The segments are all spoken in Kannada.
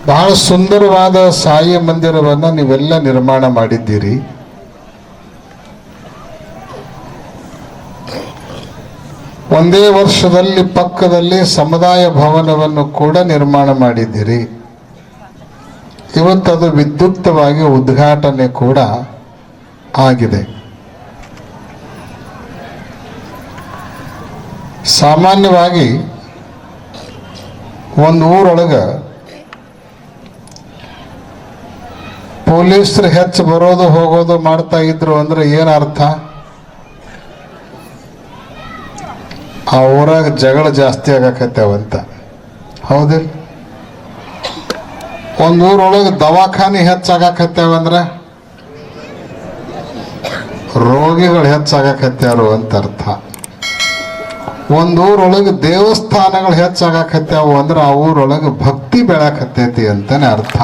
ಬಹಳ ಸುಂದರವಾದ ಸಾಯಿ ಮಂದಿರವನ್ನು ನೀವೆಲ್ಲ ನಿರ್ಮಾಣ ಮಾಡಿದ್ದೀರಿ. ಒಂದೇ ವರ್ಷದಲ್ಲಿ ಪಕ್ಕದಲ್ಲಿ ಸಮುದಾಯ ಭವನವನ್ನು ಕೂಡ ನಿರ್ಮಾಣ ಮಾಡಿದ್ದೀರಿ. ಇವತ್ತದು ವಿದ್ಯುಕ್ತವಾಗಿ ಉದ್ಘಾಟನೆ ಕೂಡ ಆಗಿದೆ. ಸಾಮಾನ್ಯವಾಗಿ ಒಂದು ಊರೊಳಗೆ ಪೊಲೀಸರು ಹೆಚ್ಚು ಬರೋದು ಹೋಗೋದು ಮಾಡ್ತಾ ಇದ್ರು ಅಂದ್ರೆ ಏನರ್ಥ? ಆ ಊರಾಗ ಜಗಳ ಜಾಸ್ತಿ ಆಗಕತ್ತೇವಂತ. ಹೌದಿಲ್ಲ? ಒಂದು ಊರೊಳಗೆ ದವಾಖಾನೆ ಹೆಚ್ಚಾಗಕತ್ತೇವಂದ್ರೆ ರೋಗಿಗಳು ಹೆಚ್ಚಾಗಕತ್ಯಾರು ಅಂತ ಅರ್ಥ. ಒಂದು ಊರೊಳಗೆ ದೇವಸ್ಥಾನಗಳು ಹೆಚ್ಚಾಗಕತ್ಯಾವು ಅಂದ್ರೆ ಆ ಊರೊಳಗೆ ಭಕ್ತಿ ಬೆಳಕತ್ತೈತಿ ಅಂತಾನೆ ಅರ್ಥ.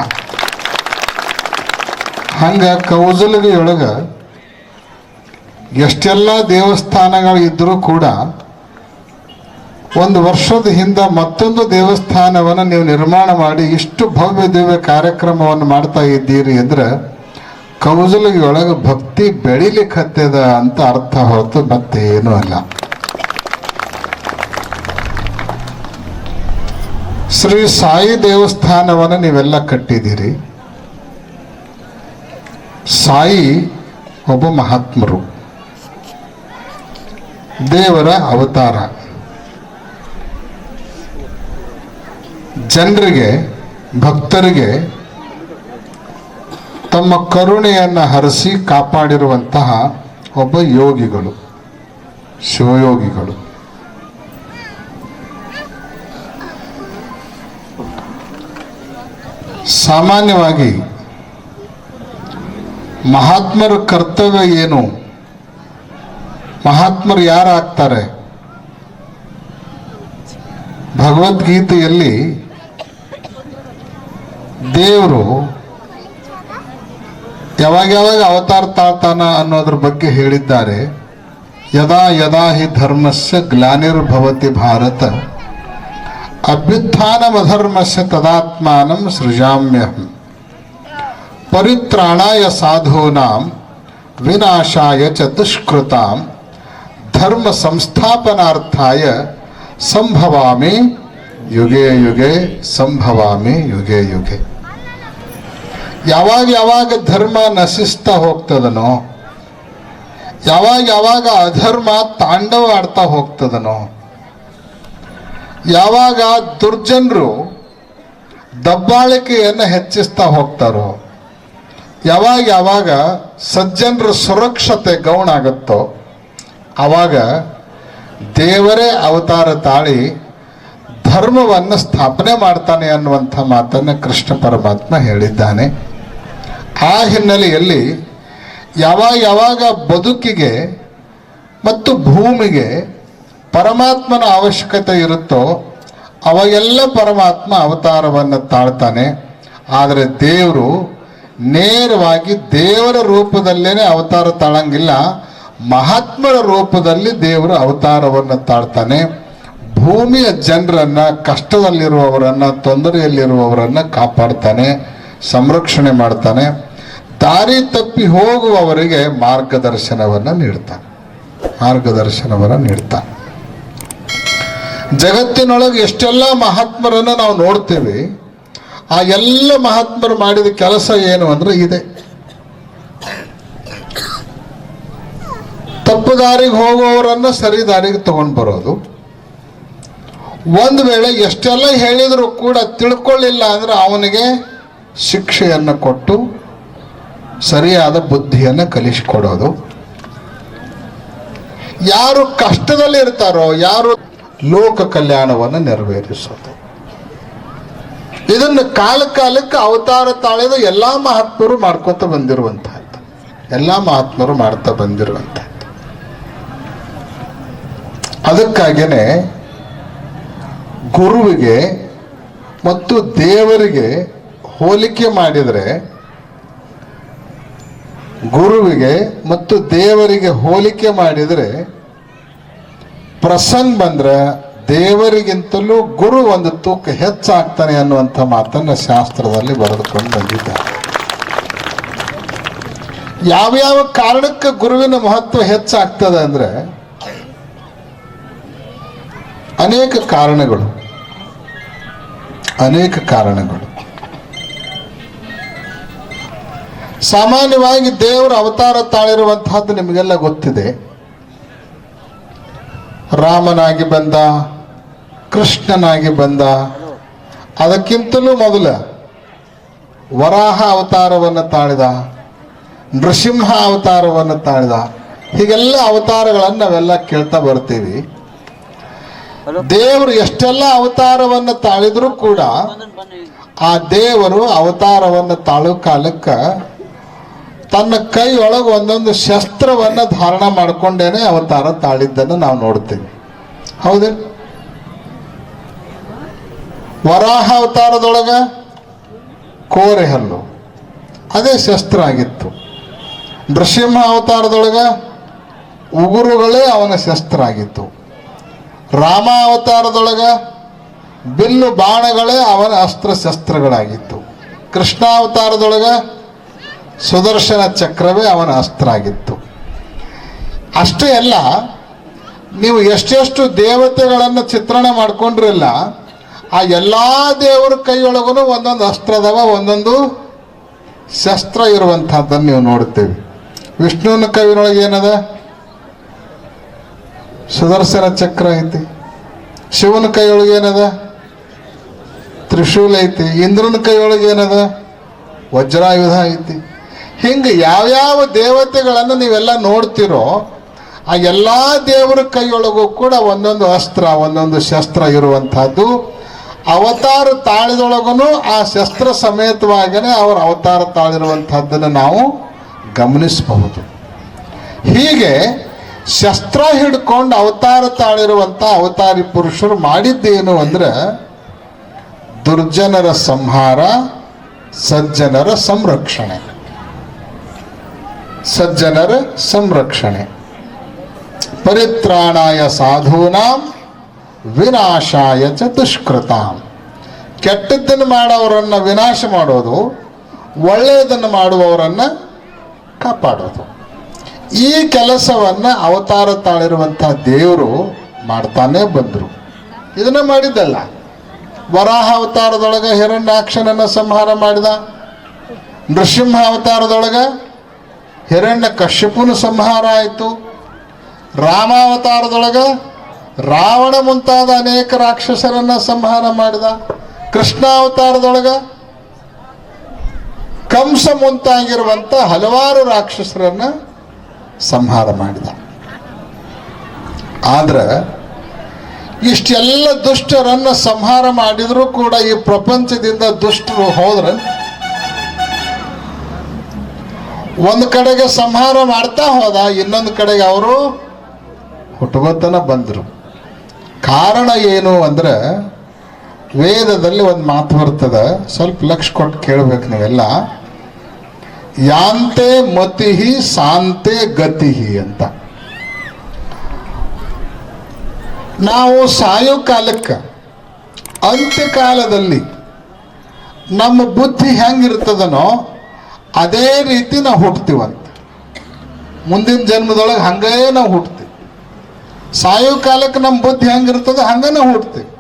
ಹಂಗ ಕೌಜಲಗಿಯೊಳಗ ಎಷ್ಟೆಲ್ಲ ದೇವಸ್ಥಾನಗಳು ಇದ್ರೂ ಕೂಡ ಒಂದು ವರ್ಷದ ಹಿಂದೆ ಮತ್ತೊಂದು ದೇವಸ್ಥಾನವನ್ನು ನೀವು ನಿರ್ಮಾಣ ಮಾಡಿ ಇಷ್ಟು ಭವ್ಯ ದಿವ್ಯ ಕಾರ್ಯಕ್ರಮವನ್ನು ಮಾಡ್ತಾ ಇದ್ದೀರಿ ಅಂದ್ರೆ ಕೌಜಲಗಿಯೊಳಗೆ ಭಕ್ತಿ ಬೆಳಿಲಿಕ್ಕತ್ತದ ಅಂತ ಅರ್ಥ ಹೊರತು ಮತ್ತೇನೂ ಅಲ್ಲ. ಶ್ರೀ ಸಾಯಿ ದೇವಸ್ಥಾನವನ್ನು ನೀವೆಲ್ಲ ಕಟ್ಟಿದ್ದೀರಿ. ಸಾಯಿ ಒಬ್ಬ ಮಹಾತ್ಮರು, ದೇವರ ಅವತಾರ. ಜನರಿಗೆ ಭಕ್ತರಿಗೆ ತಮ್ಮ ಕರುಣೆಯನ್ನು ಹರಿಸಿ ಕಾಪಾಡಿರುವಂತಹ ಒಬ್ಬ ಯೋಗಿಗಳು, ಶಿವಯೋಗಿಗಳು. ಸಾಮಾನ್ಯವಾಗಿ ಮಹಾತ್ಮರ ಕರ್ತವ್ಯ ಏನು? ಮಹಾತ್ಮರು ಯಾರಾಗ್ತಾರೆ? ಭಗವದ್ಗೀತೆಯಲ್ಲಿ ದೇವರು ಯಾವಾಗ ಅವತಾರ ತಾಳ್ತಾನ ಅನ್ನೋದ್ರ ಬಗ್ಗೆ ಹೇಳಿದ್ದಾರೆ. ಯದಾ ಯದಾ ಹಿ ಧರ್ಮಸ್ಯ ಗ್ಲಾನಿರ್ಭವತಿ ಭಾರತ ಅಭ್ಯುತ್ಥಾನಮಧರ್ಮಸ್ಯ ತದಾತ್ಮಾನಂ ಸೃಜಾಮ್ಯಹಂ ಪರಿತ್ರಾಣಾಯ ಸಾಧೂನಾಂ ವಿನಾಶಾಯ ಚ ದುಷ್ಕೃತಾಂ ಧರ್ಮ ಸಂಸ್ಥಾಪನಾರ್ಥಾಯ ಸಂಭವಾಮಿ ಯುಗೆ ಯುಗೆ ಸಂಭವಾಮಿ ಯುಗೆ ಯುಗೆ. ಯಾವಾಗ ಧರ್ಮ ನಶಿಸ್ತಾ ಹೋಗ್ತದನೋ, ಯಾವಾಗ ಅಧರ್ಮ ತಾಂಡವ ಆಡ್ತಾ ಹೋಗ್ತದನೋ, ಯಾವಾಗ ದುರ್ಜನರು ದಬ್ಬಾಳಿಕೆಯನ್ನು ಹೆಚ್ಚಿಸ್ತಾ ಹೋಗ್ತಾರೋ, ಯಾವಾಗ ಸಜ್ಜನರ ಸುರಕ್ಷತೆ ಗೌಣ ಆಗುತ್ತೋ ಆವಾಗ ದೇವರೇ ಅವತಾರ ತಾಳಿ ಧರ್ಮವನ್ನು ಸ್ಥಾಪನೆ ಮಾಡ್ತಾನೆ ಅನ್ನುವಂಥ ಮಾತನ್ನು ಕೃಷ್ಣ ಪರಮಾತ್ಮ ಹೇಳಿದ್ದಾನೆ. ಆ ಹಿನ್ನೆಲೆಯಲ್ಲಿ ಯಾವಾಗ ಬದುಕಿಗೆ ಮತ್ತು ಭೂಮಿಗೆ ಪರಮಾತ್ಮನ ಅವಶ್ಯಕತೆ ಇರುತ್ತೋ ಅವಾಗೆಲ್ಲ ಪರಮಾತ್ಮ ಅವತಾರವನ್ನು ತಾಳ್ತಾನೆ. ಆದರೆ ದೇವರು ನೇರವಾಗಿ ದೇವರ ರೂಪದಲ್ಲೇನೆ ಅವತಾರ ತಾಳಂಗಿಲ್ಲ, ಮಹಾತ್ಮರ ರೂಪದಲ್ಲಿ ದೇವರು ಅವತಾರವನ್ನು ತಾಳ್ತಾನೆ. ಭೂಮಿಯ ಜನರನ್ನ, ಕಷ್ಟದಲ್ಲಿರುವವರನ್ನ, ತೊಂದರೆಯಲ್ಲಿರುವವರನ್ನ ಕಾಪಾಡ್ತಾನೆ, ಸಂರಕ್ಷಣೆ ಮಾಡ್ತಾನೆ. ದಾರಿ ತಪ್ಪಿ ಹೋಗುವವರಿಗೆ ಮಾರ್ಗದರ್ಶನವನ್ನು ನೀಡ್ತಾನೆ. ಜಗತ್ತಿನೊಳಗೆ ಎಷ್ಟೆಲ್ಲ ಮಹಾತ್ಮರನ್ನು ನಾವು ನೋಡ್ತೇವೆ. ಆ ಎಲ್ಲ ಮಹಾತ್ಮರು ಮಾಡಿದ ಕೆಲಸ ಏನು ಅಂದ್ರೆ ಇದೆ. ತಪ್ಪು ದಾರಿಗೆ ಹೋಗುವವರನ್ನು ಸರಿ ದಾರಿಗೆ ತಗೊಂಡು ಬರೋದು. ಒಂದು ವೇಳೆ ಎಷ್ಟೆಲ್ಲ ಹೇಳಿದರೂ ಕೂಡ ತಿಳ್ಕೊಳ್ಳಿಲ್ಲ ಅಂದ್ರೆ ಅವನಿಗೆ ಶಿಕ್ಷೆಯನ್ನು ಕೊಟ್ಟು ಸರಿಯಾದ ಬುದ್ಧಿಯನ್ನು ಕಲಿಸಿಕೊಡೋದು. ಯಾರು ಕಷ್ಟದಲ್ಲಿ ಇರ್ತಾರೋ, ಯಾರು ಲೋಕ ಕಲ್ಯಾಣವನ್ನು ನೆರವೇರಿಸೋದು. ಇದನ್ನು ಕಾಲಕ್ಕೆ ಅವತಾರ ತಾಳಿದ ಎಲ್ಲಾ ಮಹಾತ್ಮರು ಮಾಡ್ತಾ ಬಂದಿರುವಂತಹದ್ದು. ಅದಕ್ಕಾಗಿಯೇ ಗುರುವಿಗೆ ಮತ್ತು ದೇವರಿಗೆ ಹೋಲಿಕೆ ಮಾಡಿದರೆ, ಪ್ರಸಂಗ ಬಂದ್ರೆ ದೇವರಿಗಿಂತಲೂ ಗುರು ಒಂದು ತೂಕ ಹೆಚ್ಚಾಗ್ತಾನೆ ಅನ್ನುವಂಥ ಮಾತನ್ನು ಶಾಸ್ತ್ರದಲ್ಲಿ ಬರೆದುಕೊಂಡು ಬಂದಿದ್ದಾರೆ. ಯಾವ್ಯಾವ ಕಾರಣಕ್ಕೆ ಗುರುವಿನ ಮಹತ್ವ ಹೆಚ್ಚಾಗ್ತದೆ ಅಂದ್ರೆ ಅನೇಕ ಕಾರಣಗಳು. ಸಾಮಾನ್ಯವಾಗಿ ದೇವರ ಅವತಾರ ತಾಳಿರುವಂತಹದ್ದು ನಿಮಗೆಲ್ಲ ಗೊತ್ತಿದೆ. ರಾಮನಾಗಿ ಬಂದ, ಕೃಷ್ಣನಾಗಿ ಬಂದ, ಅದಕ್ಕಿಂತಲೂ ಮೊದಲ ವರಾಹ ಅವತಾರವನ್ನು ತಾಳಿದ, ನೃಸಿಂಹ ಅವತಾರವನ್ನು ತಾಳಿದ. ಹೀಗೆಲ್ಲ ಅವತಾರಗಳನ್ನು ನಾವೆಲ್ಲ ಕೇಳ್ತಾ ಬರ್ತೀವಿ. ದೇವರು ಎಷ್ಟೆಲ್ಲ ಅವತಾರವನ್ನು ತಾಳಿದ್ರು ಕೂಡ ಆ ದೇವರು ಅವತಾರವನ್ನು ತಾಳೋ ಕಾಲಕ್ಕೆ ತನ್ನ ಕೈಯೊಳಗೆ ಒಂದೊಂದು ಶಸ್ತ್ರವನ್ನು ಧಾರಣ ಮಾಡಿಕೊಂಡೇನೆ ಅವತಾರ ತಾಳಿದ್ದನ್ನು ನಾವು ನೋಡ್ತೀವಿ. ಹೌದೇ? ವರಾಹ ಅವತಾರದೊಳಗ ಕೋರೆ ಹಲ್ಲು, ಅದೇ ಶಸ್ತ್ರ ಆಗಿತ್ತು. ನೃಸಿಂಹ ಅವತಾರದೊಳಗ ಉಗುರುಗಳೇ ಅವನ ಶಸ್ತ್ರ ಆಗಿತ್ತು. ರಾಮ ಅವತಾರದೊಳಗ ಬಿಲ್ಲು ಬಾಣಗಳೇ ಅವನ ಅಸ್ತ್ರ ಶಸ್ತ್ರಗಳಾಗಿತ್ತು. ಕೃಷ್ಣ ಅವತಾರದೊಳಗ ಸುದರ್ಶನ ಚಕ್ರವೇ ಅವನ ಅಸ್ತ್ರ ಆಗಿತ್ತು. ಅಷ್ಟೇ ಅಲ್ಲ, ನೀವು ಎಷ್ಟೆಷ್ಟು ದೇವತೆಗಳನ್ನು ಚಿತ್ರಣ ಮಾಡ್ಕೊಂಡ್ರಿಲ್ಲ, ಆ ಎಲ್ಲ ದೇವರ ಕೈಯೊಳಗೂ ಒಂದೊಂದು ಅಸ್ತ್ರದವ, ಒಂದೊಂದು ಶಸ್ತ್ರ ಇರುವಂತಹದ್ದನ್ನು ನೀವು ನೋಡ್ತೀವಿ. ವಿಷ್ಣುವಿನ ಕೈಯೊಳಗೆ ಏನದ? ಸುದರ್ಶನ ಚಕ್ರ ಐತಿ. ಶಿವನ ಕೈಯೊಳಗೆ ಏನದ? ತ್ರಿಶೂಲ ಐತಿ. ಇಂದ್ರನ ಕೈಯೊಳಗೆ ಏನದ? ವಜ್ರಾಯುಧ ಐತಿ. ಹಿಂಗೆ ಯಾವ್ಯಾವ ದೇವತೆಗಳನ್ನು ನೀವೆಲ್ಲ ನೋಡ್ತಿರೋ ಆ ಎಲ್ಲ ದೇವರ ಕೈಯೊಳಗೂ ಕೂಡ ಒಂದೊಂದು ಅಸ್ತ್ರ, ಒಂದೊಂದು ಶಸ್ತ್ರ ಇರುವಂತಹದ್ದು. ಅವತಾರ ತಾಳಿದೊಳಗೂ ಆ ಶಸ್ತ್ರ ಸಮೇತವಾಗಿಯೇ ಅವರ ಅವತಾರ ತಾಳಿರುವಂತಹದ್ದನ್ನು ನಾವು ಗಮನಿಸಬಹುದು. ಹೀಗೆ ಶಸ್ತ್ರ ಹಿಡ್ಕೊಂಡು ಅವತಾರ ತಾಳಿರುವಂಥ ಅವತಾರಿ ಪುರುಷರು ಮಾಡಿದ್ದೇನು ಅಂದ್ರೆ ದುರ್ಜನರ ಸಂಹಾರ, ಸಜ್ಜನರ ಸಂರಕ್ಷಣೆ. ಪರಿತ್ರಾಣಾಯ ಸಾಧೂನಾಂ ವಿನಾಶಾಯ ಚ ದುಷ್ಕೃತಾಂ. ಕೆಟ್ಟದ್ದನ್ನು ಮಾಡೋರನ್ನು ವಿನಾಶ ಮಾಡೋದು, ಒಳ್ಳೆಯದನ್ನು ಮಾಡುವವರನ್ನು ಕಾಪಾಡೋದು. ಈ ಕೆಲಸವನ್ನು ಅವತಾರ ತಾಳಿರುವಂಥ ದೇವರು ಮಾಡ್ತಾನೆ ಬಂದರು. ಇದನ್ನ ಮಾಡಿದ್ದಲ್ಲ. ವರಾಹ ಅವತಾರದೊಳಗೆ ಹಿರಣ್ಯಾಕ್ಷನನ್ನು ಸಂಹಾರ ಮಾಡಿದ. ನೃಸಿಂಹ ಅವತಾರದೊಳಗೆ ಹಿರಣ್ಯ ಕಶ್ಯಪನ ಸಂಹಾರ ಆಯಿತು. ರಾಮಾವತಾರದೊಳಗೆ ರಾವಣ ಮುಂತಾದ ಅನೇಕ ರಾಕ್ಷಸರನ್ನ ಸಂಹಾರ ಮಾಡಿದ. ಕೃಷ್ಣಾವತಾರದೊಳಗೆ ಕಂಸ ಮುಂತಾಗಿರುವಂಥ ಹಲವಾರು ರಾಕ್ಷಸರನ್ನ ಸಂಹಾರ ಮಾಡಿದ. ಆದ್ರೆ ಇಷ್ಟೆಲ್ಲ ದುಷ್ಟರನ್ನ ಸಂಹಾರ ಮಾಡಿದರೂ ಕೂಡ ಈ ಪ್ರಪಂಚದಿಂದ ದುಷ್ಟರು ಹೋದ್ರೆ ಒಂದು ಕಡೆಗೆ ಸಂಹಾರ ಮಾಡ್ತಾ ಹೋದ, ಇನ್ನೊಂದು ಕಡೆಗೆ ಅವರು ಹುಟ್ಟುಗೊತ್ತನ ಬಂದರು. ಕಾರಣ ಏನು ಅಂದ್ರೆ ವೇದದಲ್ಲಿ ಒಂದು ಮಾತು ಬರ್ತದೆ, ಸ್ವಲ್ಪ ಲಕ್ಷ್ಯ ಕೊಟ್ಟು ಕೇಳಬೇಕು ನೀವೆಲ್ಲ. ಯಾಂತೆ ಮತಿಹಿ ಶಾಂತೆ ಗತಿಹಿ ಅಂತ. ನಾವು ಸಾಯೋ ಕಾಲಕ್ಕೆ ಅಂತ್ಯಕಾಲದಲ್ಲಿ ನಮ್ಮ ಬುದ್ಧಿ ಹೆಂಗಿರ್ತದನೋ ಅದೇ ರೀತಿ ನಾವು ಹುಟ್ಟುತ್ತೀವಂತ. ಮುಂದಿನ ಜನ್ಮದೊಳಗೆ ಹಂಗೇ ನಾವು ಹುಟ್ಟುತ್ತೀವಿ. ಸಾಯೋ ಕಾಲಕ್ಕೆ ನಮ್ಮ ಬುದ್ಧಿ ಹೆಂಗಿರ್ತದೋ ಹಂಗೆ ನಾವು ಹುಟ್ಟುತ್ತೀವಿ.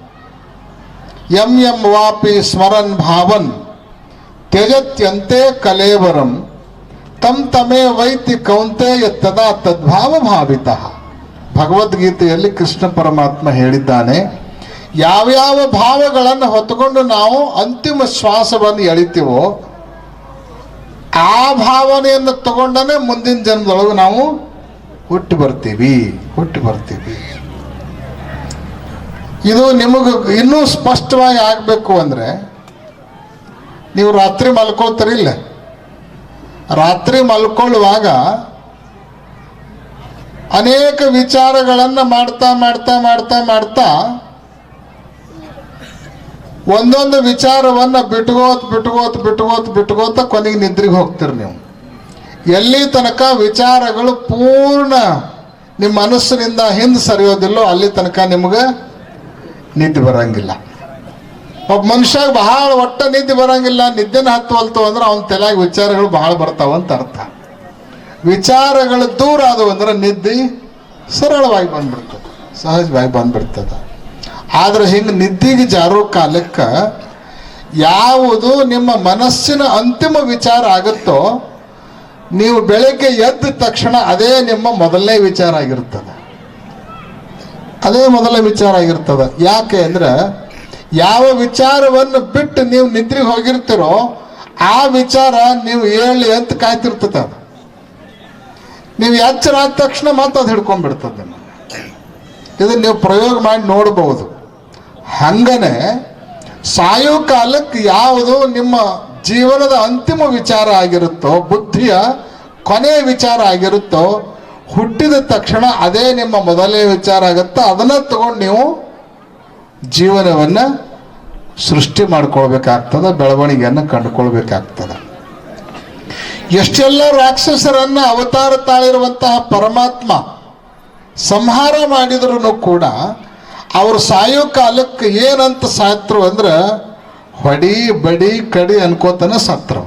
ಯಂ ಯಂ ವಾಪಿ ಸ್ಮರನ್ ಭಾವನ್ ತ್ಯಜತ್ಯಂತೆ ಕಲೇವರಂ ತಂ ತಮೇ ವೈತಿ ಕೌಂತೆಯ ತದಾ ತದ್ಭಾವ ಭಾವಿತಃ. ಭಗವದ್ಗೀತೆಯಲ್ಲಿ ಕೃಷ್ಣ ಪರಮಾತ್ಮ ಹೇಳಿದ್ದಾನೆ, ಯಾವ್ಯಾವ ಭಾವಗಳನ್ನು ಹೊತ್ತುಕೊಂಡು ನಾವು ಅಂತಿಮ ಶ್ವಾಸವನ್ನು ಎಳಿತೀವೋ ಆ ಭಾವನೆಯನ್ನು ತಗೊಂಡನೆ ಮುಂದಿನ ಜನ್ಮದೊಳಗೆ ನಾವು ಹುಟ್ಟಿ ಬರ್ತೀವಿ. ಇದು ನಿಮಗೆ ಇನ್ನೂ ಸ್ಪಷ್ಟವಾಗಿ ಆಗಬೇಕು ಅಂದರೆ ನೀವು ರಾತ್ರಿ ಮಲ್ಕೊಳ್ತಾರಿಲ್ಲ, ರಾತ್ರಿ ಮಲ್ಕೊಳ್ಳುವಾಗ ಅನೇಕ ವಿಚಾರಗಳನ್ನು ಮಾಡ್ತಾ ಮಾಡ್ತಾ ಮಾಡ್ತಾ ಮಾಡ್ತಾ ಒಂದೊಂದು ವಿಚಾರವನ್ನು ಬಿಟ್ಕೋತ ಕೊನೆಗೆ ನಿದ್ರಿಗೆ ಹೋಗ್ತೀರಿ. ನೀವು ಎಲ್ಲಿ ತನಕ ವಿಚಾರಗಳು ಪೂರ್ಣ ನಿಮ್ಮ ಮನಸ್ಸಿನಿಂದ ಹಿಂದೆ ಸರಿಯೋದಿಲ್ಲೋ ಅಲ್ಲಿ ತನಕ ನಿಮ್ಗೆ ನಿದ್ದೆ ಬರಂಗಿಲ್ಲ. ಒಬ್ಬ ಮನುಷ್ಯಾಗ ಬಹಳ ಒಟ್ಟ ನಿದ್ದೆ ಬರಂಗಿಲ್ಲ, ನಿದ್ದೆನ ಹತ್ತುವಲ್ತು ಅಂದ್ರೆ ಅವನ ತಲೆಯಾಗ ವಿಚಾರಗಳು ಬಹಳ ಬರ್ತಾವಂತ ಅರ್ಥ. ವಿಚಾರಗಳು ದೂರ ಆದವು ಅಂದ್ರೆ ನಿದ್ದೆ ಸರಳವಾಗಿ ಬಂದ್ಬಿಡ್ತದೆ, ಸಹಜವಾಗಿ ಬಂದ್ಬಿಡ್ತದೆ. ಆದ್ರೆ ಹಿಂಗೆ ನಿದ್ದೆಗೆ ಜಾರೋ ಕಾಲಕ್ಕೆ ಯಾವುದು ನಿಮ್ಮ ಮನಸ್ಸಿನ ಅಂತಿಮ ವಿಚಾರ ಆಗುತ್ತೋ ನೀವು ಬೆಳಗ್ಗೆ ಎದ್ದ ತಕ್ಷಣ ಅದೇ ನಿಮ್ಮ ಮೊದಲನೇ ವಿಚಾರ ಆಗಿರ್ತದೆ. ಅದೇ ಮೊದಲ ವಿಚಾರ ಆಗಿರ್ತದೆ. ಯಾಕೆ ಅಂದ್ರೆ ಯಾವ ವಿಚಾರವನ್ನು ಬಿಟ್ಟು ನೀವು ನಿದ್ರೆಗೆ ಹೋಗಿರ್ತೀರೋ ಆ ವಿಚಾರ ನೀವು ಹೇಳಿ ಅಂತ ಕಾಯ್ತಿರ್ತದೆ. ಅದು ನೀವು ಎಚ್ಚರ ಆದ ತಕ್ಷಣ ಮತ್ತೆ ಅದು ಹಿಡ್ಕೊಂಡ್ಬಿಡ್ತದೆ. ಇದನ್ನು ನೀವು ಪ್ರಯೋಗ ಮಾಡಿ ನೋಡ್ಬೋದು. ಹಂಗನೆ ಸಾಯೋ ಕಾಲಕ್ಕೆ ಯಾವುದು ನಿಮ್ಮ ಜೀವನದ ಅಂತಿಮ ವಿಚಾರ ಆಗಿರುತ್ತೋ, ಬುದ್ಧಿಯ ಕೊನೆಯ ವಿಚಾರ ಆಗಿರುತ್ತೋ, ಹುಟ್ಟಿದ ತಕ್ಷಣ ಅದೇ ನಿಮ್ಮ ಮೊದಲನೇ ವಿಚಾರ ಆಗುತ್ತೋ ಅದನ್ನು ತಗೊಂಡು ನೀವು ಜೀವನವನ್ನು ಸೃಷ್ಟಿ ಮಾಡ್ಕೊಳ್ಬೇಕಾಗ್ತದೆ, ಬೆಳವಣಿಗೆಯನ್ನು ಕಂಡುಕೊಳ್ಬೇಕಾಗ್ತದೆ. ಎಷ್ಟೆಲ್ಲ ರಾಕ್ಷಸರನ್ನ ಅವತಾರ ತಾಳಿರುವಂತಹ ಪರಮಾತ್ಮ ಸಂಹಾರ ಮಾಡಿದ್ರು ಕೂಡ ಅವರು ಸಾಯೋ ಕಾಲಕ್ಕೆ ಏನಂತ ಸಾತ್ರು ಅಂದ್ರೆ ಹೊಡಿ ಬಡಿ ಕಡಿ ಅನ್ಕೋತಾನೆ ಸತ್ರು.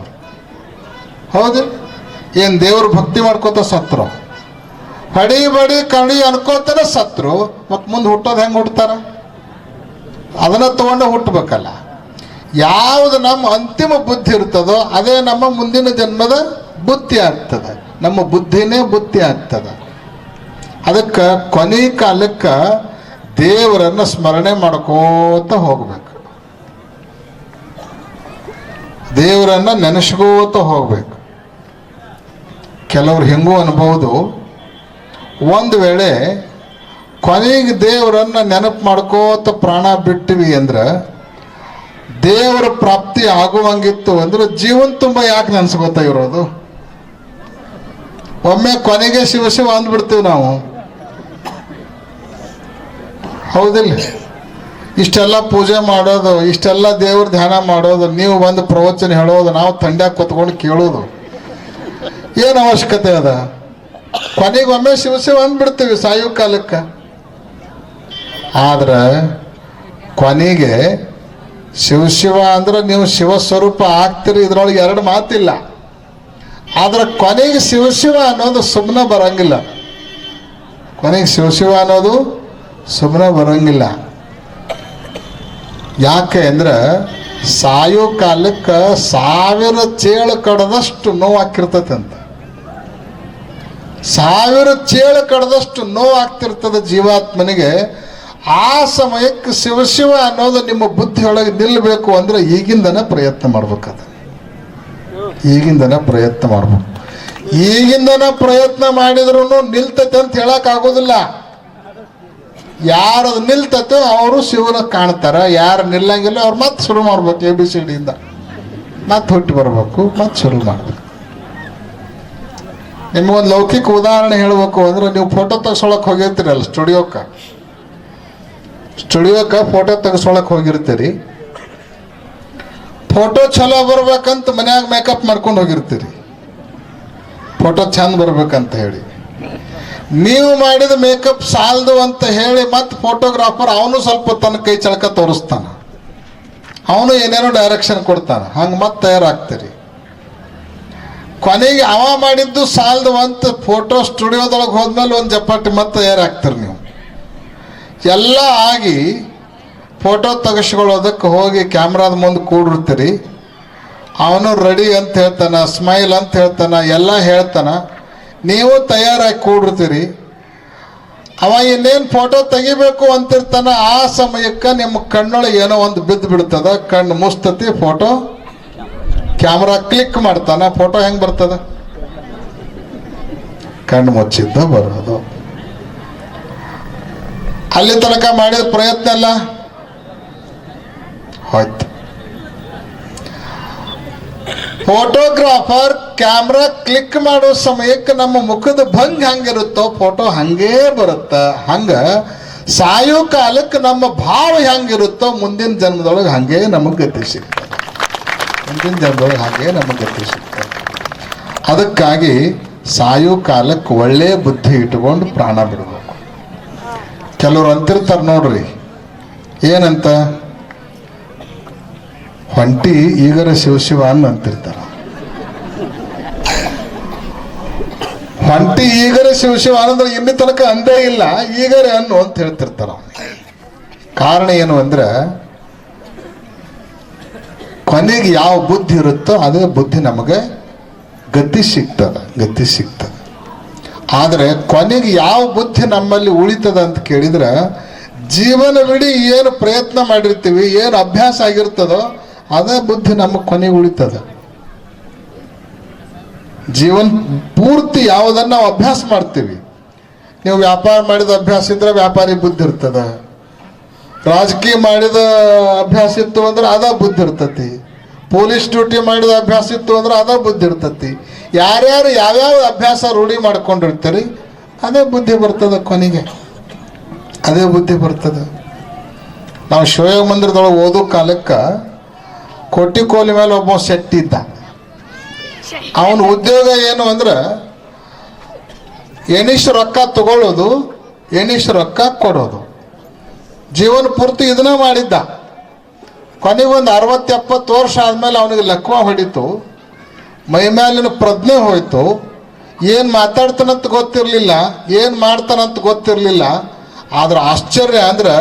ಹೌದು, ಏನು ದೇವ್ರ ಭಕ್ತಿ ಮಾಡ್ಕೋತ ಸತ್ರು, ಹೊಡಿ ಬಡಿ ಕಡಿ ಅನ್ಕೋತಾನೆ ಸತ್ರು. ಮತ್ತು ಮುಂದೆ ಹುಟ್ಟೋದು ಹೆಂಗೆ ಹುಟ್ಟತಾರ? ಅದನ್ನು ತಗೊಂಡು ಹುಟ್ಟಬೇಕಲ್ಲ. ಯಾವುದು ನಮ್ಮ ಅಂತಿಮ ಬುದ್ಧಿ ಇರ್ತದೋ ಅದೇ ನಮ್ಮ ಮುಂದಿನ ಜನ್ಮದ ಬುದ್ಧಿ ಆಗ್ತದೆ, ನಮ್ಮ ಬುದ್ಧಿನೇ ಬುದ್ಧಿ ಆಗ್ತದೆ. ಅದಕ್ಕೆ ಕೊನೆ ಕಾಲಕ್ಕೆ ದೇವರನ್ನು ಸ್ಮರಣೆ ಮಾಡ್ಕೋತ ಹೋಗ್ಬೇಕು, ದೇವರನ್ನು ನೆನೆಸ್ಕೋತ ಹೋಗ್ಬೇಕು. ಕೆಲವ್ರು ಹೆಂಗೂ ಅನ್ಬೋದು, ಒಂದು ವೇಳೆ ಕೊನೆಗೆ ದೇವರನ್ನು ನೆನಪು ಮಾಡ್ಕೋತ ಪ್ರಾಣ ಬಿಟ್ಟಿವಿ ಅಂದ್ರೆ ದೇವರ ಪ್ರಾಪ್ತಿ ಆಗುವಂಗಿತ್ತು ಅಂದ್ರೆ ಜೀವನ ತುಂಬ ಯಾಕೆ ನೆನೆಸ್ಕೋತಾ ಇರೋದು? ಒಮ್ಮೆ ಕೊನೆಗೆ ಶಿವ ಶಿವ ಅಂದ್ಬಿಡ್ತೀವಿ ನಾವು, ಹೌದಿಲ್ಲ? ಇಷ್ಟೆಲ್ಲ ಪೂಜೆ ಮಾಡೋದು, ಇಷ್ಟೆಲ್ಲ ದೇವ್ರ ಧ್ಯಾನ ಮಾಡೋದು, ನೀವು ಬಂದು ಪ್ರವಚನ ಹೇಳೋದು, ನಾವು ತಂಡ್ಯಾಗ ಕೂತ್ಕೊಂಡು ಕೇಳೋದು ಏನು ಅವಶ್ಯಕತೆ ಅದ? ಕೊನೆಗೆ ಒಮ್ಮೆ ಶಿವ ಶಿವ ಅಂದ್ಬಿಡ್ತೀವಿ ಸಾಯೋ ಕಾಲಕ್ಕೆ. ಆದ್ರೆ ಕೊನೆಗೆ ಶಿವ ಅಂದ್ರೆ ನೀವು ಶಿವ ಸ್ವರೂಪ ಆಗ್ತೀರಿ, ಇದ್ರೊಳಗೆ ಎರಡು ಮಾತಿಲ್ಲ. ಆದ್ರೆ ಕೊನೆಗೆ ಶಿವ ಅನ್ನೋದು ಸುಮ್ಮನೆ ಬರಂಗಿಲ್ಲ. ಕೊನೆಗೆ ಶಿವ ಅನ್ನೋದು ಸುಮ್ಮನೆ ಬರಂಗಿಲ್ಲ. ಯಾಕೆ ಅಂದ್ರೆ ಸಾಯೋ ಕಾಲಕ್ಕೆ 1000 ಚೇಳು ಕಡದಷ್ಟು ನೋವಾಗ್ತಿರ್ತೈತೆ ಅಂತ. 1000 ಚೇಳು ಕಡದಷ್ಟು ನೋವಾಗ್ತಿರ್ತದೆ ಜೀವಾತ್ಮನಿಗೆ. ಆ ಸಮಯಕ್ಕೆ ಶಿವ ಅನ್ನೋದು ನಿಮ್ಮ ಬುದ್ಧಿಯೊಳಗೆ ನಿಲ್ಲಬೇಕು ಅಂದ್ರೆ ಈಗಿಂದನೇ ಪ್ರಯತ್ನ ಮಾಡ್ಬೇಕದು. ಈಗಿಂದನೇ ಪ್ರಯತ್ನ ಮಾಡ್ಬೇಕು. ಈಗಿಂದನೇ ಪ್ರಯತ್ನ ಮಾಡಿದ್ರು ನಿಲ್ತೈತೆ ಅಂತ ಹೇಳಕ್ ಆಗೋದಿಲ್ಲ. ಯಾರು ನಿಲ್ತೈತೋ ಅವರು ಶಿವನ ಕಾಣ್ತಾರ, ಯಾರು ನಿಲ್ಲಂಗಿಲ್ಲ ಅವ್ರು ಮತ್ತೆ ಶುರು ಮಾಡ್ಬೇಕು. ABCD ಇಂದ ಮತ್ತೆ ಹುಟ್ಟಿ ಬರ್ಬೇಕು, ಮತ್ತೆ ಶುರು ಮಾಡ್ಬೇಕು. ನಿಮಗೊಂದು ಲೌಕಿಕ ಉದಾಹರಣೆ ಹೇಳ್ಬೇಕು ಅಂದ್ರೆ, ನೀವು ಫೋಟೋ ತೆಗ್ಸೊಳಕ್ ಹೋಗಿರ್ತೀರಲ್ಲ ಸ್ಟುಡಿಯೋಕ್ಕೆ ಫೋಟೋ ತೆಗೆಸ್ಕೊಳಕ್ ಹೋಗಿರ್ತೀರಿ. ಫೋಟೋ ಚಲೋ ಬರ್ಬೇಕಂತ ಮನ್ಯಾಗ ಮೇಕಪ್ ಮಾಡ್ಕೊಂಡು ಹೋಗಿರ್ತೀರಿ, ಫೋಟೋ ಚಂದ ಬರ್ಬೇಕಂತ ಹೇಳಿ. ನೀವು ಮಾಡಿದ ಮೇಕಪ್ ಸಾಲದು ಅಂತ ಹೇಳಿ ಮತ್ತೆ ಫೋಟೋಗ್ರಾಫರ್ ಅವನು ಸ್ವಲ್ಪ ತನ್ನ ಕೈ ಚಳಕ ತೋರಿಸ್ತಾನ, ಅವನು ಏನೇನೋ ಡೈರೆಕ್ಷನ್ ಕೊಡ್ತಾನ, ಹಂಗೆ ಮತ್ತೆ ತಯಾರಾಗ್ತೀರಿ. ಕೊನೆಗೆ ಅವ ಮಾಡಿದ್ದು ಸಾಲದು ಅಂತ ಫೋಟೋ ಸ್ಟುಡಿಯೋದೊಳಗೆ ಹೋದ್ಮೇಲೆ ಒಂದು ಜಪಾಟಿ ಮತ್ತೆ ತಯಾರಾಗ್ತೀರಿ. ನೀವು ಎಲ್ಲ ಆಗಿ ಫೋಟೋ ತೆಗೆಸ್ಕೊಳ್ಳೋದಕ್ಕೆ ಹೋಗಿ ಕ್ಯಾಮ್ರಾದ ಮುಂದೆ ಕೂಡಿರ್ತೀರಿ. ಅವನು ರೆಡಿ ಅಂತ ಹೇಳ್ತಾನ, ಸ್ಮೈಲ್ ಅಂತ ಹೇಳ್ತಾನ, ಎಲ್ಲ ಹೇಳ್ತಾನ. ನೀವು ತಯಾರಾಗಿ ಕೂಡಿರ್ತೀರಿ. ಅವ ಇನ್ನೇನು ಫೋಟೋ ತೆಗಿಬೇಕು ಅಂತಿರ್ತಾನ. ಆ ಸಮಯಕ್ಕೆ ನಿಮ್ಮ ಕಣ್ಣೊಳಗೆ ಏನೋ ಒಂದು ಬಿದ್ದು ಬಿಡ್ತದ, ಕಣ್ಣು ಮುಸ್ತತಿ, ಫೋಟೋ ಕ್ಯಾಮ್ರಾ ಕ್ಲಿಕ್ ಮಾಡ್ತಾನ. ಫೋಟೋ ಹೆಂಗೆ ಬರ್ತದ? ಕಣ್ಣು ಮುಚ್ಚಿದ್ದ ಬರೋದು. ಅಲ್ಲಿ ತನಕ ಮಾಡಿದ ಪ್ರಯತ್ನ ಎಲ್ಲ ಹೋಯ್ತು. ಫೋಟೋಗ್ರಾಫರ್ ಕ್ಯಾಮ್ರಾ ಕ್ಲಿಕ್ ಮಾಡೋ ಸಮಯಕ್ಕೆ ನಮ್ಮ ಮುಖದ ಭಂಗ ಹಂಗಿರುತ್ತೋ ಫೋಟೋ ಹಂಗೇ ಬರುತ್ತ. ಹಂಗ ಸಾಯೋ ಕಾಲಕ್ಕೆ ನಮ್ಮ ಭಾವ ಹೆಂಗಿರುತ್ತೋ ಮುಂದಿನ ಜನ್ಮದೊಳಗೆ ಹಂಗೆ ನಮಗೆ ಗತಿ ಸಿಗ್ತದೆ. ಮುಂದಿನ ಜನ್ಮದೊಳಗೆ ಹಾಗೆ ನಮಗೆ ಗತಿ ಸಿಗ್ತದೆ. ಅದಕ್ಕಾಗಿ ಸಾಯೋ ಕಾಲಕ್ಕೆ ಒಳ್ಳೆ ಬುದ್ಧಿ ಇಟ್ಕೊಂಡು ಪ್ರಾಣ ಬಿಡಬೇಕು. ಕೆಲವ್ರು ಅಂತಿರ್ತಾರೆ ನೋಡ್ರಿ, ಏನಂತ ಹೊಂಟಿ ಈಗರ ಶಿವ ಅಂತಿರ್ತಾರ. ಹೊಂಟಿ ಈಗರ ಶಿವ ಅಂದ್ರೆ ಇನ್ನಿ ತನಕ ಅಂದೇ ಇಲ್ಲ, ಈಗರೆ ಅನ್ನು ಅಂತ ಹೇಳ್ತಿರ್ತಾರ. ಕಾರಣ ಏನು ಅಂದ್ರೆ ಕೊನೆಗೆ ಯಾವ ಬುದ್ಧಿ ಇರುತ್ತೋ ಅದೇ ಬುದ್ಧಿ ನಮಗೆ ಗತಿ ಸಿಗ್ತದೆ. ಆದರೆ ಕೊನೆಗೆ ಯಾವ ಬುದ್ಧಿ ನಮ್ಮಲ್ಲಿ ಉಳಿತದ ಅಂತ ಕೇಳಿದ್ರೆ ಜೀವನವಿಡೀ ಏನು ಪ್ರಯತ್ನ ಮಾಡಿರ್ತೀವಿ, ಏನು ಅಭ್ಯಾಸ ಆಗಿರ್ತದೋ ಅದೇ ಬುದ್ಧಿ ನಮಗೆ ಕೊನೆಗೆ ಉಳಿತದ. ಜೀವನ ಪೂರ್ತಿ ಯಾವುದನ್ನು ನಾವು ಅಭ್ಯಾಸ ಮಾಡ್ತೀವಿ. ನೀವು ವ್ಯಾಪಾರ ಮಾಡಿದ ಅಭ್ಯಾಸ ಇದ್ರೆ ವ್ಯಾಪಾರಿ ಬುದ್ಧಿ ಇರ್ತದ, ರಾಜಕೀಯ ಮಾಡಿದ ಅಭ್ಯಾಸ ಇತ್ತು ಅಂದ್ರೆ ಅದ ಬುದ್ಧಿ ಇರ್ತತಿ, ಪೊಲೀಸ್ ಡ್ಯೂಟಿ ಮಾಡಿದ ಅಭ್ಯಾಸ ಇತ್ತು ಅಂದ್ರೆ ಅದ ಬುದ್ಧಿ ಇರ್ತತಿ. ಯಾರ್ಯಾರು ಯಾವ್ಯಾವ ಅಭ್ಯಾಸ ರೂಢಿ ಮಾಡ್ಕೊಂಡಿರ್ತೀರಿ ಅದೇ ಬುದ್ಧಿ ಬರ್ತದ, ಕೊನೆಗೆ ಅದೇ ಬುದ್ಧಿ ಬರ್ತದೆ. ನಾವು ಶಿವಯೋಗ ಮಂದಿರದೊಳಗೆ ಓದೋ ಕಾಲಕ್ಕೆ ಕೊಟ್ಟಿ ಕೋಲಿ ಮೇಲೆ ಒಬ್ಬ ಸೆಟ್ ಇದ್ದ. ಅವನ ಉದ್ಯೋಗ ಏನು ಅಂದ್ರೆ ಎಣಿಸ್ ರೊಕ್ಕ ತಗೊಳ್ಳೋದು, ಎಣಿಸ್ ರೊಕ್ಕ ಕೊಡೋದು, ಜೀವನ ಪೂರ್ತಿ ಇದನ್ನ ಮಾಡಿದ್ದ. ಕೊನೆಗೊಂದು 60-70 ವರ್ಷ ಆದಮೇಲೆ ಅವನಿಗೆ ಲಕ್ವ ಹೊಡಿತು, ಮೈಮೇಲಿನ ಪ್ರಜ್ಞೆ ಹೋಯ್ತು. ಏನು ಮಾತಾಡ್ತಾನಂತ ಗೊತ್ತಿರಲಿಲ್ಲ, ಏನು ಮಾಡ್ತಾನಂತ ಗೊತ್ತಿರಲಿಲ್ಲ. ಆದ್ರೆ ಆಶ್ಚರ್ಯ ಅಂದ್ರೆ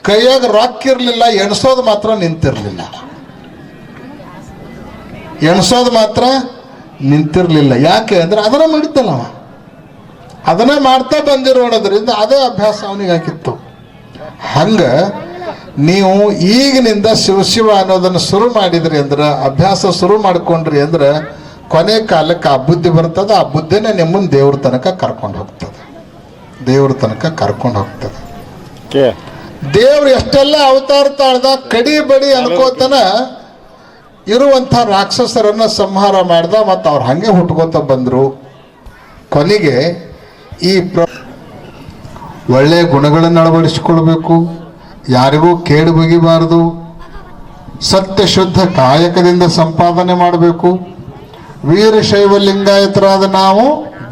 ಕೈಯಾಗ ರೊಕ್ಕ ಇರಲಿಲ್ಲ, ಎಣಿಸೋದು ಮಾತ್ರ ನಿಂತಿರಲಿಲ್ಲ. ಎಣಿಸೋದು ಮಾತ್ರ ನಿಂತಿರಲಿಲ್ಲ. ಯಾಕೆ ಅಂದ್ರೆ ಅದನ್ನ ಮಾಡಿದ್ದಲ್ಲ, ಅದನ್ನ ಮಾಡ್ತಾ ಬಂದಿರೋದ್ರಿಂದ ಅದೇ ಅಭ್ಯಾಸ ಅವನಿಗೆ ಹಾಕಿತ್ತು. ಹಂಗೆ ನೀವು ಈಗಿನಿಂದ ಶಿವ ಅನ್ನೋದನ್ನು ಶುರು ಮಾಡಿದ್ರಿ ಅಂದ್ರೆ, ಅಭ್ಯಾಸ ಶುರು ಮಾಡ್ಕೊಂಡ್ರಿ ಅಂದ್ರೆ ಕೊನೆ ಕಾಲಕ್ಕೆ ಆ ಬುದ್ಧಿ ಬರ್ತದೆ. ಆ ಬುದ್ಧಿನೇ ನಿಮ್ಮನ್ನು ದೇವ್ರ ತನಕ ಕರ್ಕೊಂಡು ಹೋಗ್ತದೆ. ದೇವ್ರು ಎಷ್ಟೆಲ್ಲ ಅವತಾರ ತಾಳ್ದ, ಕಡಿ ಬಡಿ ಅನ್ಕೋತನ ಇರುವಂಥ ರಾಕ್ಷಸರನ್ನ ಸಂಹಾರ ಮಾಡ್ದ. ಮತ್ತು ಅವ್ರು ಹಂಗೆ ಹುಟ್ಕೋತ ಬಂದರು. ಕೊನೆಗೆ ಈ ಒಳ್ಳೆಯ ಗುಣಗಳನ್ನು ಅಳವಡಿಸಿಕೊಳ್ಬೇಕು, ಯಾರಿಗೂ ಕೇಡು ಬಗೆಯಬಾರದು, ಸತ್ಯ ಶುದ್ಧ ಕಾಯಕದಿಂದ ಸಂಪಾದನೆ ಮಾಡಬೇಕು. ವೀರಶೈವ ಲಿಂಗಾಯತರಾದ ನಾವು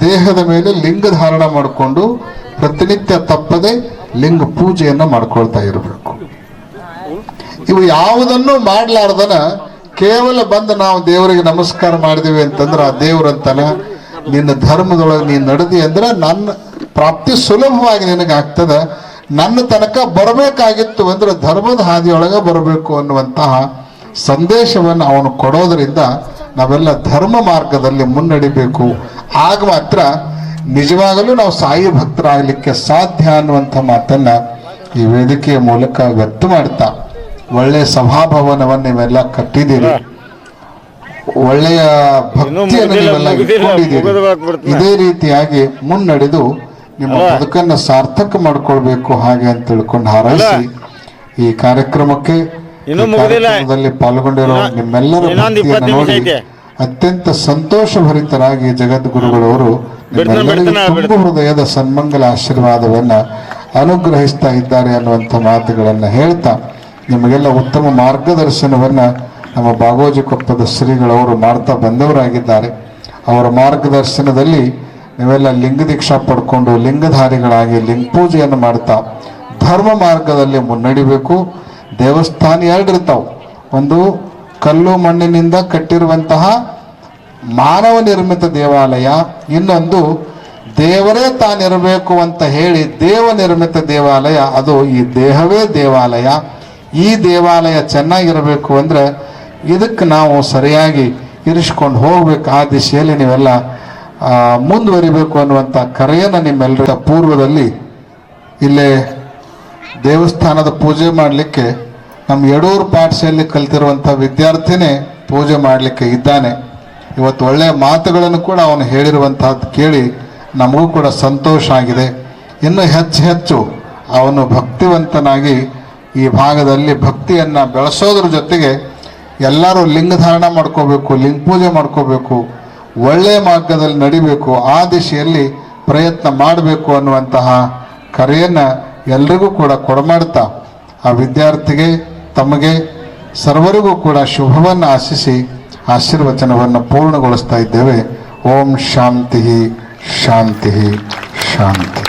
ದೇಹದ ಮೇಲೆ ಲಿಂಗ ಧಾರಣ ಮಾಡಿಕೊಂಡು ಪ್ರತಿನಿತ್ಯ ತಪ್ಪದೆ ಲಿಂಗ ಪೂಜೆಯನ್ನು ಮಾಡ್ಕೊಳ್ತಾ ಇರಬೇಕು. ಇವು ಯಾವುದನ್ನು ಮಾಡಲಾರ್ದನ ಕೇವಲ ಬಂದು ನಾವು ದೇವರಿಗೆ ನಮಸ್ಕಾರ ಮಾಡಿದೀವಿ ಅಂತಂದ್ರೆ ಆ ದೇವ್ರಂತನ ನಿನ್ನ ಧರ್ಮದೊಳಗೆ ನೀನು ನಡೆದಿ ಅಂದ್ರೆ ನನ್ನ ಪ್ರಾಪ್ತಿ ಸುಲಭವಾಗಿ ನಿನಗೆ ಆಗ್ತದೆ. ನನ್ನ ತನಕ ಬರಬೇಕಾಗಿತ್ತು ಅಂದ್ರೆ ಧರ್ಮದ ಹಾದಿಯೊಳಗೆ ಬರಬೇಕು ಅನ್ನುವಂತಹ ಸಂದೇಶವನ್ನು ಅವನು ಕೊಡೋದರಿಂದ ನಾವೆಲ್ಲ ಧರ್ಮ ಮಾರ್ಗದಲ್ಲಿ ಮುನ್ನಡಿಬೇಕು. ಆಗ ಮಾತ್ರ ನಿಜವಾಗಲೂ ನಾವು ಸಾಯಿ ಭಕ್ತರಾಗಲಿಕ್ಕೆ ಸಾಧ್ಯ ಅನ್ನುವಂಥ ಮಾತನ್ನ ಈ ವೇದಿಕೆಯ ಮೂಲಕ ವ್ಯಕ್ತ ಮಾಡ್ತಾ, ಒಳ್ಳೆಯ ಸಭಾಭವನವನ್ನು ನೀವೆಲ್ಲ ಕಟ್ಟಿದ್ದೀರಿ, ಒಳ್ಳೆಯ ಭಕ್ತಿಯನ್ನು ನೀವೆಲ್ಲ ಇಟ್ಕೊಂಡಿದ್ದೀರಿ. ಇದೇ ರೀತಿಯಾಗಿ ಮುನ್ನಡೆದು ನಿಮ್ಮ ಬದುಕನ್ನು ಸಾರ್ಥಕ ಮಾಡ್ಕೊಳ್ಬೇಕು ಹಾಗೆ ಅಂತ ತಿಳ್ಕೊಂಡು ಹಾರೈಸಿ ಈ ಕಾರ್ಯಕ್ರಮಕ್ಕೆ ಪಾಲ್ಗೊಂಡಿರೋ ನಿಮ್ಮೆಲ್ಲರ ಭಕ್ತಿಯನ್ನು ನೋಡಿ ಅತ್ಯಂತ ಸಂತೋಷಭರಿತರಾಗಿ ಜಗದ್ಗುರುಗಳವರು ನಿಮ್ಮೆಲ್ಲರಿಗೂ ತುಂಬ ಹೃದಯದ ಸನ್ಮಂಗಲ ಆಶೀರ್ವಾದವನ್ನ ಅನುಗ್ರಹಿಸ್ತಾ ಇದ್ದಾರೆ ಅನ್ನುವಂಥ ಮಾತುಗಳನ್ನು ಹೇಳ್ತಾ, ನಿಮಗೆಲ್ಲ ಉತ್ತಮ ಮಾರ್ಗದರ್ಶನವನ್ನ ನಮ್ಮ ಬಾಗೋಜಿ ಕೊಪ್ಪದ ಶ್ರೀಗಳವರು ಮಾಡ್ತಾ ಬಂದವರಾಗಿದ್ದಾರೆ. ಅವರ ಮಾರ್ಗದರ್ಶನದಲ್ಲಿ ನೀವೆಲ್ಲ ಲಿಂಗ ದೀಕ್ಷಾ ಪಡ್ಕೊಂಡು ಲಿಂಗಧಾರಿಗಳಾಗಿ ಲಿಂಗ ಪೂಜೆಯನ್ನು ಮಾಡ್ತಾ ಧರ್ಮ ಮಾರ್ಗದಲ್ಲಿ ಮುನ್ನಡಿಬೇಕು. ದೇವಸ್ಥಾನ 2 ಇರ್ತಾವೆ. ಒಂದು ಕಲ್ಲು ಮಣ್ಣಿನಿಂದ ಕಟ್ಟಿರುವಂತಹ ಮಾನವ ನಿರ್ಮಿತ ದೇವಾಲಯ, ಇನ್ನೊಂದು ದೇವರೇ ತಾನಿರಬೇಕು ಅಂತ ಹೇಳಿ ದೇವ ನಿರ್ಮಿತ ದೇವಾಲಯ. ಅದು ಈ ದೇಹವೇ ದೇವಾಲಯ. ಈ ದೇವಾಲಯ ಚೆನ್ನಾಗಿರಬೇಕು ಅಂದ್ರೆ ಇದಕ್ಕೆ ನಾವು ಸರಿಯಾಗಿ ಇರಿಸ್ಕೊಂಡು ಹೋಗ್ಬೇಕು. ಆ ದಿಶೆಯಲ್ಲಿ ನೀವೆಲ್ಲ ಮುಂದುವರಿಬೇಕು ಅನ್ನುವಂಥ ಕರೆಯನ್ನು ನಿಮ್ಮೆಲ್ಲರ ಪೂರ್ವದಲ್ಲಿ ಇಲ್ಲೇ ದೇವಸ್ಥಾನದ ಪೂಜೆ ಮಾಡಲಿಕ್ಕೆ ನಮ್ಮ ಯಡೂರು ಪಾಠಶಾಲೆಯಲ್ಲಿ ಕಲ್ತಿರುವಂಥ ವಿದ್ಯಾರ್ಥಿನೇ ಪೂಜೆ ಮಾಡಲಿಕ್ಕೆ ಇದ್ದಾನೆ. ಇವತ್ತು ಒಳ್ಳೆಯ ಮಾತುಗಳನ್ನು ಕೂಡ ಅವನು ಹೇಳಿರುವಂಥದ್ದು ಕೇಳಿ ನಮಗೂ ಕೂಡ ಸಂತೋಷ ಆಗಿದೆ. ಇನ್ನು ಹೆಚ್ಚು ಅವನು ಭಕ್ತಿವಂತನಾಗಿ ಈ ಭಾಗದಲ್ಲಿ ಭಕ್ತಿಯನ್ನು ಬೆಳೆಸೋದ್ರ ಜೊತೆಗೆ ಎಲ್ಲರೂ ಲಿಂಗಧಾರಣ ಮಾಡ್ಕೋಬೇಕು, ಲಿಂಗ ಪೂಜೆ ಮಾಡ್ಕೋಬೇಕು, ಒಳ್ಳೆಯ ಮಾರ್ಗದಲ್ಲಿ ನಡಿಬೇಕು, ಆ ದಿಶೆಯಲ್ಲಿ ಪ್ರಯತ್ನ ಮಾಡಬೇಕು ಅನ್ನುವಂತಹ ಕರೆಯನ್ನು ಎಲ್ರಿಗೂ ಕೂಡ ಕೊಡಮಾಡ್ತಾ ಆ ವಿದ್ಯಾರ್ಥಿಗೆ ತಮಗೆ ಸರ್ವರಿಗೂ ಕೂಡ ಶುಭವನ್ನು ಆಶಿಸಿ ಆಶೀರ್ವಚನವನ್ನು ಪೂರ್ಣಗೊಳಿಸ್ತಾ ಇದ್ದೇವೆ. ಓಂ ಶಾಂತಿ ಶಾಂತಿ ಶಾಂತಿ.